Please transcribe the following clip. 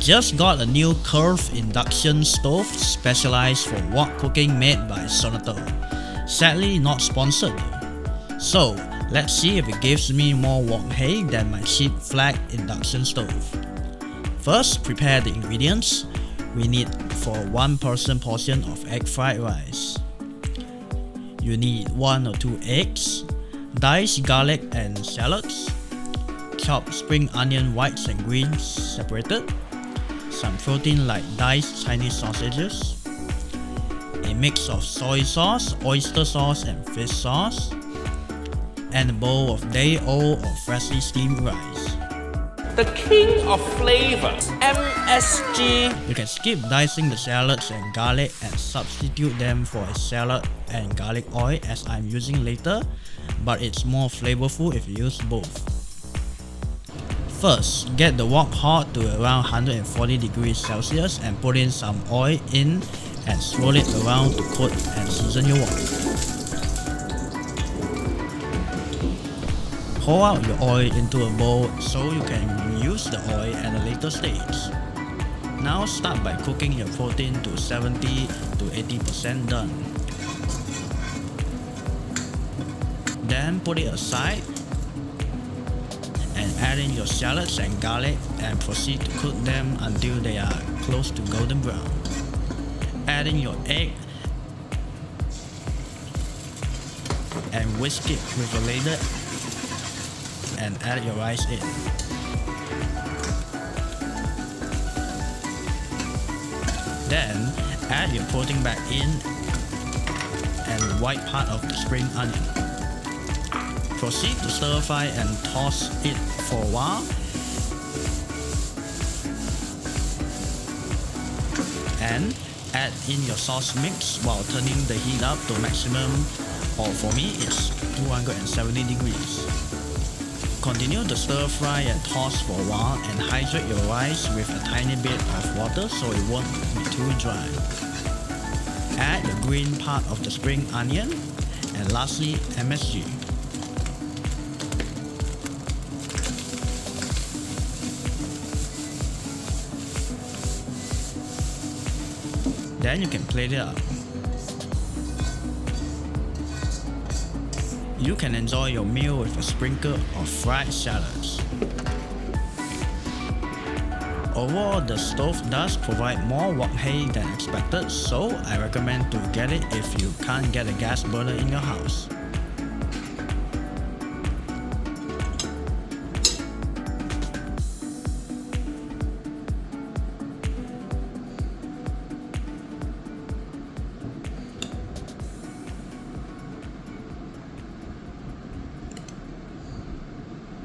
just got a new curved induction stove specialized for wok cooking made by Sonato. Sadly not sponsored though. So let's see if it gives me more wok hay than my cheap flat induction stove. First, prepare the ingredients. We need for 1 person portion of egg fried rice. You need 1 or 2 eggs, diced garlic and shallots, chopped spring onion whites and greens separated, some protein like diced Chinese sausages, a mix of soy sauce, oyster sauce and fish sauce, and a bowl of day-old or freshly steamed rice. The king of flavors, MSG. You can skip dicing the shallots and garlic and substitute them for a shallot and garlic oil as I'm using later, but it's more flavorful if you use both. First, get the wok hot to around 140 degrees Celsius and put in some oil in and swirl it around to coat and season your wok. Pour out your oil into a bowl so you can reuse the oil at a later stage. Now start by cooking your protein to 70 to 80% done. Then put it aside and add in your shallots and garlic and proceed to cook them until they are close to golden brown. Add in your egg and whisk it with a ladle and add your rice in. Then add your protein back in and the white part of the spring onion. Proceed to stir fry and toss it for a while. And add in your sauce mix while turning the heat up to maximum, or for me it's 270 degrees. Continue to stir fry and toss for a while and hydrate your rice with a tiny bit of water so it won't be too dry. Add the green part of the spring onion and lastly MSG. Then you can plate it up. You can enjoy your meal with a sprinkle of fried shallots. Overall, the stove does provide more wok hay than expected, so I recommend to get it if you can't get a gas burner in your house.